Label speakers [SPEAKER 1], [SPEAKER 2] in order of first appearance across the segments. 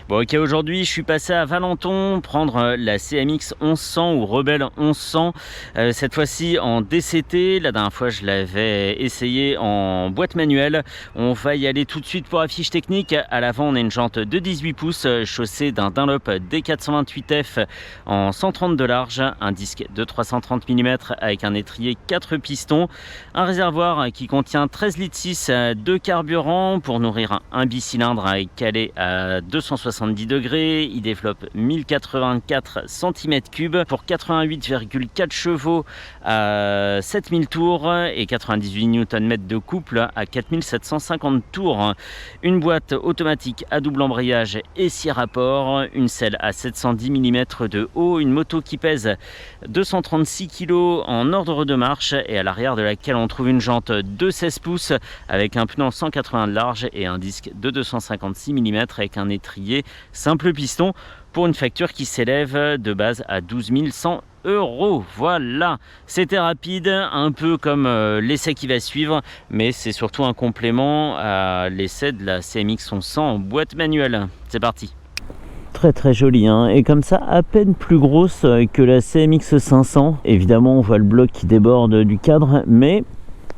[SPEAKER 1] Bon ok, aujourd'hui je suis passé à Valenton prendre la CMX 1100 ou Rebelle 1100, cette fois-ci en DCT. La dernière fois je l'avais essayé en boîte manuelle. On va y aller tout de suite pour la fiche technique. À l'avant on a une jante de 18 pouces chaussée d'un Dunlop D428F en 130 de large, un disque de 330 mm avec un étrier 4 pistons, un réservoir qui contient 13,6 litres de carburant pour nourrir un bicylindre calé à 270 degrés. Il développe 1084 cm3 pour 88,4 chevaux à 7000 tours et 98 Nm de couple à 4750 tours. Une boîte automatique à double embrayage et 6 rapports, une selle à 710 mm de haut, une moto qui pèse 236 kg en ordre de marche et à l'arrière de laquelle on trouve une jante de 16 pouces avec un pneu en 180 de large et un disque de 256 mm avec un étrier simple piston pour une facture qui s'élève de base à 12 100 €. Voilà, c'était rapide, un peu comme l'essai qui va suivre, mais c'est surtout un complément à l'essai de la CMX 1100 en boîte manuelle. C'est parti. Très très jolie, hein, et comme ça à peine plus grosse que la CMX 500. Évidemment on voit le bloc qui déborde du cadre, mais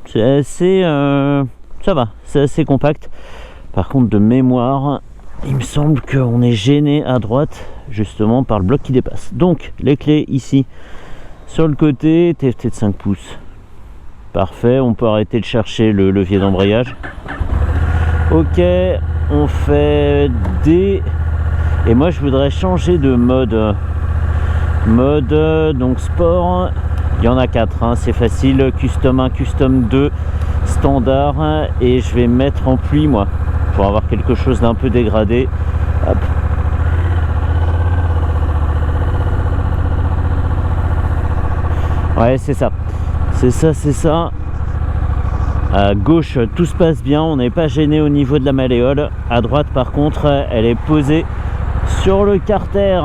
[SPEAKER 1] c'est assez ça va, c'est assez compact. Par contre de mémoire il me semble qu'on est gêné à droite justement par le bloc qui dépasse. Donc les clés ici sur le côté, TFT de 5 pouces, parfait. On peut arrêter de chercher le levier d'embrayage. Ok, on fait D. Et moi je voudrais changer de mode donc sport. Il y en a 4, hein, c'est facile. Custom 1, Custom 2, standard, et je vais mettre en pluie moi pour avoir quelque chose d'un peu dégradé. Hop. Ouais, c'est ça, c'est ça. À gauche tout se passe bien, on n'est pas gêné au niveau de la malléole. À droite par contre elle est posée sur le carter.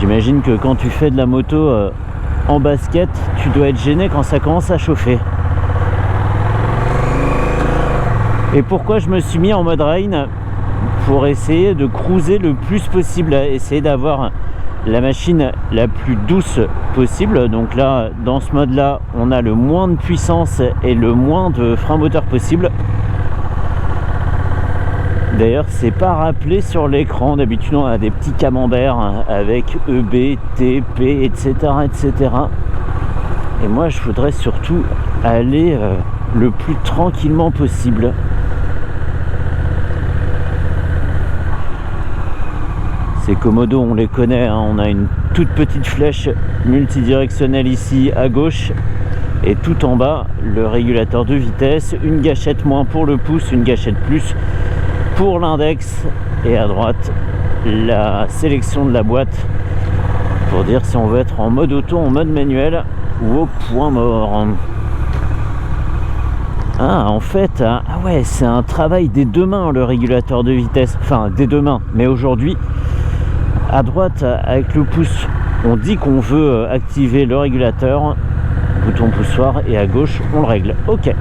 [SPEAKER 1] J'imagine que quand tu fais de la moto en basket, tu dois être gêné quand ça commence à chauffer. Et pourquoi je me suis mis en mode rain? Pour essayer de cruiser le plus possible, essayer d'avoir la machine la plus douce possible. Donc là, dans ce mode là, on a le moins de puissance et le moins de frein moteur possible. D'ailleurs c'est pas rappelé sur l'écran, d'habitude on a des petits camemberts avec EB, TP, etc. Et moi je voudrais surtout aller le plus tranquillement possible. Ces Komodo on les connaît, hein. On a une toute petite flèche multidirectionnelle ici à gauche et tout en bas le régulateur de vitesse, une gâchette moins pour le pouce, une gâchette plus pour l'index, et à droite la sélection de la boîte pour dire si on veut être en mode auto, en mode manuel ou au point mort. Ah en fait, ah ouais, c'est un travail des deux mains le régulateur de vitesse, enfin des deux mains, mais aujourd'hui à droite avec le pouce on dit qu'on veut activer le régulateur, bouton poussoir, et à gauche on le règle. Ok,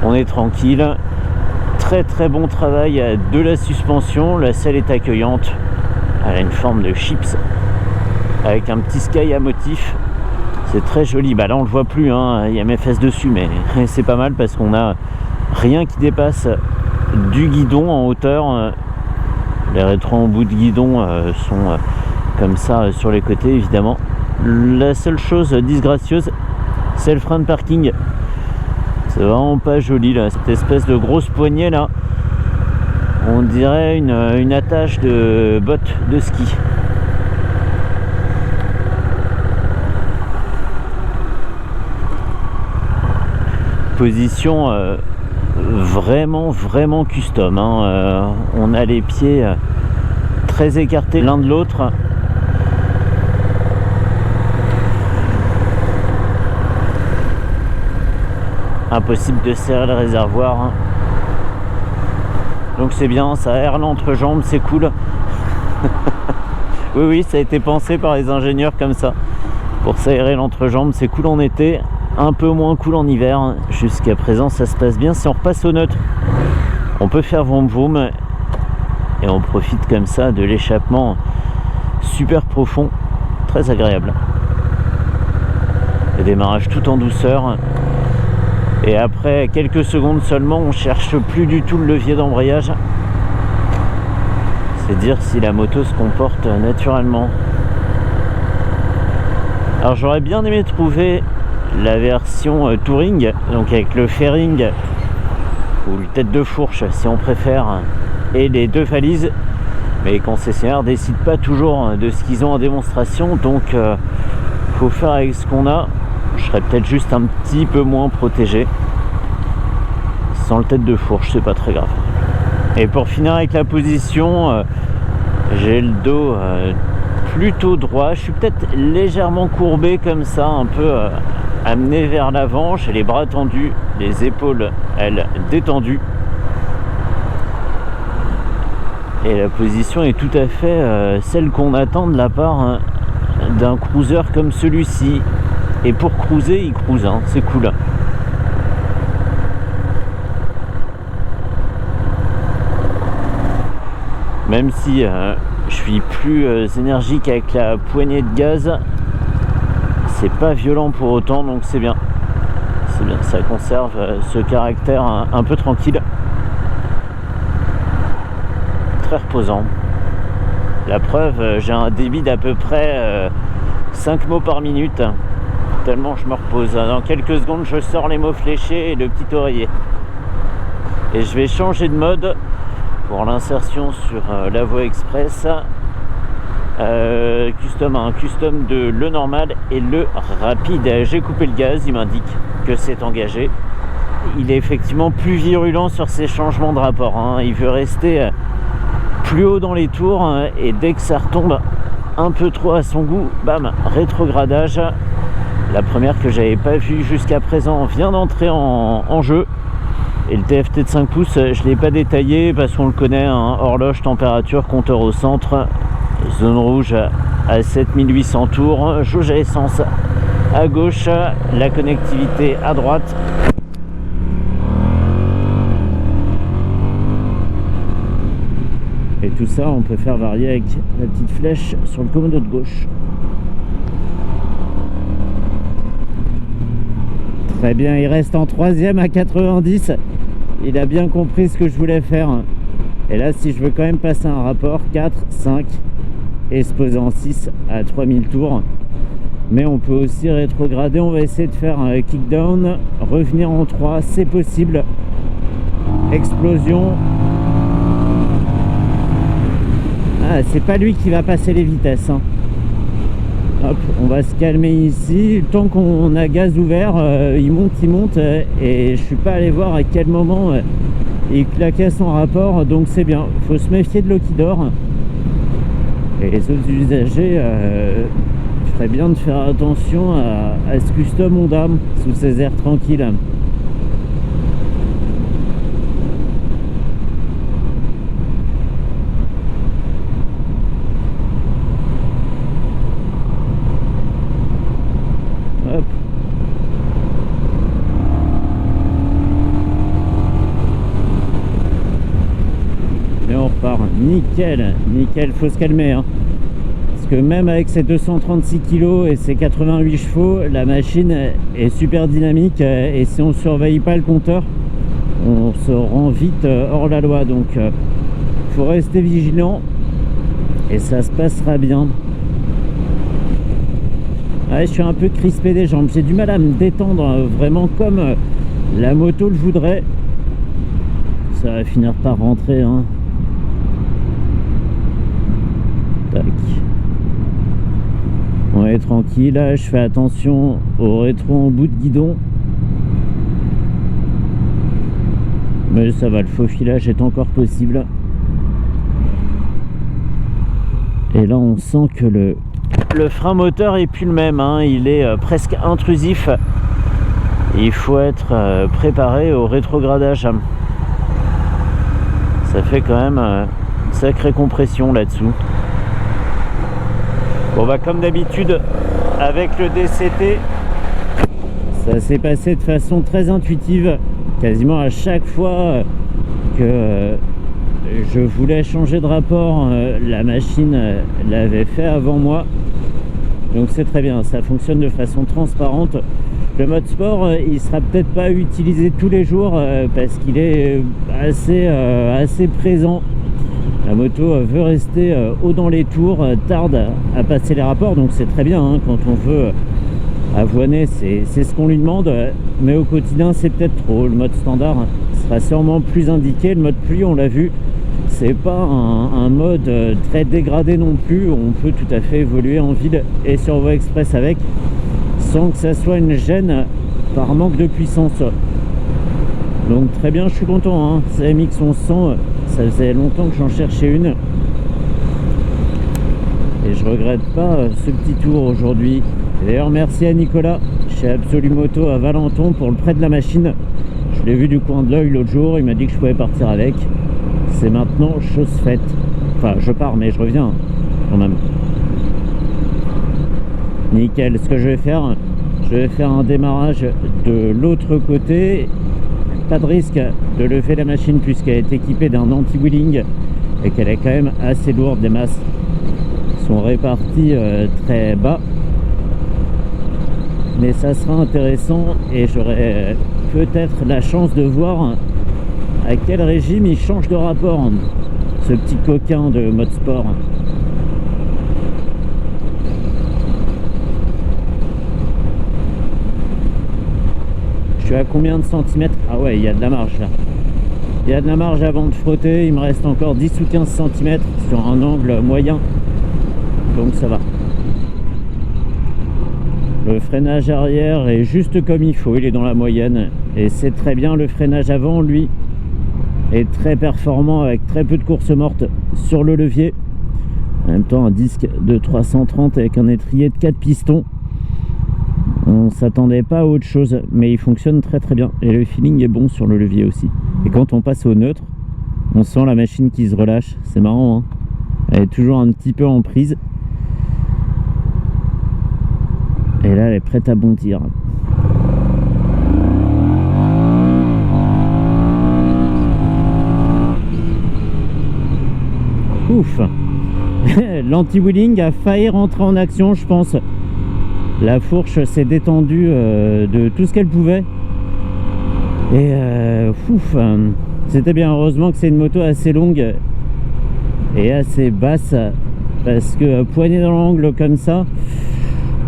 [SPEAKER 1] on est tranquille. Très très bon travail de la suspension, la selle est accueillante, elle a une forme de chips avec un petit sky à motif, c'est très joli. Bah là on le voit plus, hein. Il y a mes fesses dessus, mais c'est pas mal parce qu'on a rien qui dépasse du guidon en hauteur. Les rétros en bout de guidon sont comme ça sur les côtés évidemment. La seule chose disgracieuse c'est le frein de parking. C'est vraiment pas joli là, cette espèce de grosse poignée là. On dirait une attache de bottes de ski. Position vraiment custom, hein. On a les pieds très écartés l'un de l'autre. Impossible de serrer le réservoir, hein. Donc c'est bien, ça aère l'entrejambe, c'est cool. Oui, ça a été pensé par les ingénieurs comme ça, pour s'aérer l'entrejambe, c'est cool en été. un peu moins cool en hiver. Jusqu'à présent ça se passe bien. Si on repasse au neutre, on peut faire vroom vroom et on profite comme ça de l'échappement super profond, très agréable. Le démarrage tout en douceur et après quelques secondes seulement on cherche plus du tout le levier d'embrayage. C'est dire si la moto se comporte naturellement. Alors j'aurais bien aimé trouver la version touring, donc avec le fairing ou le tête de fourche si on préfère, et les deux valises, mais les concessionnaires ne décident pas toujours de ce qu'ils ont en démonstration, donc faut faire avec ce qu'on a. Je serais peut-être juste un petit peu moins protégé. Sans le tête de fourche, c'est pas très grave. Et pour finir avec la position, j'ai le dos plutôt droit. Je suis peut-être légèrement courbé comme ça, un peu amené vers l'avant. J'ai les bras tendus, les épaules, elles, détendues. Et la position est tout à fait celle qu'on attend de la part d'un cruiser comme celui-ci. Et pour cruiser, il cruise, hein, c'est cool. Même si je suis plus énergique avec la poignée de gaz, c'est pas violent pour autant, donc c'est bien. C'est bien, ça conserve ce caractère un peu tranquille. Très reposant. La preuve, j'ai un débit d'à peu près 5 mots par minute, tellement je me repose. Dans quelques secondes, je sors les mots fléchés et le petit oreiller. Et je vais changer de mode pour l'insertion sur la voie express. Custom 1, custom 2, le normal et le rapide. J'ai coupé le gaz, il m'indique que c'est engagé. Il est effectivement plus virulent sur ces changements de rapport, hein. Il veut rester plus haut dans les tours et dès que ça retombe un peu trop à son goût, bam, rétrogradage. La première que j'avais pas vue jusqu'à présent vient d'entrer en jeu. Et le TFT de 5 pouces, je ne l'ai pas détaillé parce qu'on le connaît, hein, horloge, température, compteur au centre, zone rouge à 7800 tours, jauge à essence à gauche, la connectivité à droite. Et tout ça, on peut faire varier avec la petite flèche sur le commodo de gauche. Très bien, il reste en troisième à 90. Il a bien compris ce que je voulais faire. Et là, si je veux quand même passer un rapport 4, 5 et se poser en 6 à 3000 tours. Mais on peut aussi rétrograder. On va essayer de faire un kickdown, revenir en 3, c'est possible. Explosion. Ah, c'est pas lui qui va passer les vitesses, hein. Hop, on va se calmer ici. Tant qu'on a gaz ouvert, il monte et je suis pas allé voir à quel moment il claquait son rapport, donc c'est bien. Faut se méfier de l'eau qui dort. Et les autres usagers, je ferais bien de faire attention à ce custom Honda sous ces airs tranquilles. Nickel, faut se calmer, hein. Parce que même avec ses 236 kg et ses 88 chevaux, la machine est super dynamique et si on ne surveille pas le compteur, on se rend vite hors la loi. Donc faut rester vigilant et ça se passera bien. Ouais, je suis un peu crispé des jambes, j'ai du mal à me détendre vraiment comme la moto le voudrait. Ça va finir par rentrer, hein. Tac. On est tranquille, là, je fais attention au rétro en bout de guidon. Mais ça va, le faux filage est encore possible. Et là on sent que le frein moteur est plus le même, hein. Il est presque intrusif. Il faut être préparé au rétrogradage. Ça fait quand même une sacrée compression là-dessous. Bon bah comme d'habitude avec le DCT, Ça s'est passé de façon très intuitive, quasiment à chaque fois que je voulais changer de rapport, la machine l'avait fait avant moi. Donc c'est très bien, ça fonctionne de façon transparente. Le mode sport, il sera peut-être pas utilisé tous les jours parce qu'il est assez présent. La moto veut rester haut dans les tours, tarde à passer les rapports, donc c'est très bien hein, quand on veut avoiner, c'est ce qu'on lui demande, mais au quotidien c'est peut-être trop. Le mode standard sera sûrement plus indiqué. Le mode pluie, on l'a vu, c'est pas un mode très dégradé non plus. On peut tout à fait évoluer en ville et sur voie express avec, sans que ça soit une gêne par manque de puissance. Donc très bien, je suis content hein. CMX 1100, ça faisait longtemps que j'en cherchais une et je regrette pas ce petit tour aujourd'hui. D'ailleurs merci à Nicolas chez Absolu Moto à Valenton pour le prêt de la machine. Je l'ai vu du coin de l'œil l'autre jour, il m'a dit que je pouvais partir avec. C'est maintenant chose faite. Enfin je pars mais je reviens quand même. Nickel. Ce que je vais faire un démarrage de l'autre côté. Pas de risque de lever la machine puisqu'elle est équipée d'un anti-wheeling et qu'elle est quand même assez lourde. Les masses sont réparties très bas, mais ça sera intéressant et j'aurai peut-être la chance de voir à quel régime il change de rapport, ce petit coquin de mode sport. Je suis à combien de centimètres? Ah ouais, il y a de la marge là. Il y a de la marge avant de frotter. Il me reste encore 10 ou 15 cm sur un angle moyen. Donc ça va. Le freinage arrière est juste comme il faut. Il est dans la moyenne. Et c'est très bien. Le freinage avant, lui, est très performant avec très peu de course morte sur le levier. En même temps, un disque de 330 avec un étrier de 4 pistons. On s'attendait pas à autre chose, mais il fonctionne très très bien et le feeling est bon sur le levier aussi. Et quand on passe au neutre, on sent la machine qui se relâche. C'est marrant hein, elle est toujours un petit peu en prise et là elle est prête à bondir. Ouf. L'anti-wheeling a failli rentrer en action, je pense. La fourche s'est détendue de tout ce qu'elle pouvait. Et c'était bien. Heureusement que c'est une moto assez longue et assez basse. Parce que poignée dans l'angle comme ça,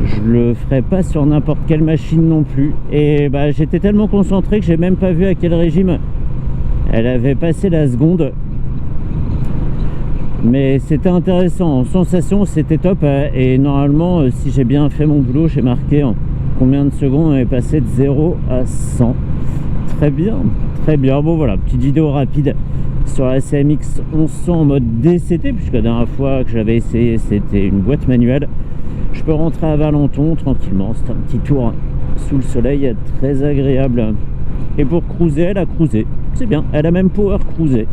[SPEAKER 1] je le ferais pas sur n'importe quelle machine non plus. Et bah, j'étais tellement concentré que j'ai même pas vu à quel régime elle avait passé la seconde. Mais c'était intéressant, en sensation c'était top et normalement si j'ai bien fait mon boulot, j'ai marqué en combien de secondes on est passé de 0 à 100. Très bien, très bien. Bon voilà, petite vidéo rapide sur la CMX 1100 en mode DCT, puisque la dernière fois que j'avais essayé c'était une boîte manuelle. Je peux rentrer à Valenton tranquillement, c'est un petit tour sous le soleil très agréable. Et pour cruiser, elle a cruisé, c'est bien, elle a même power cruisé.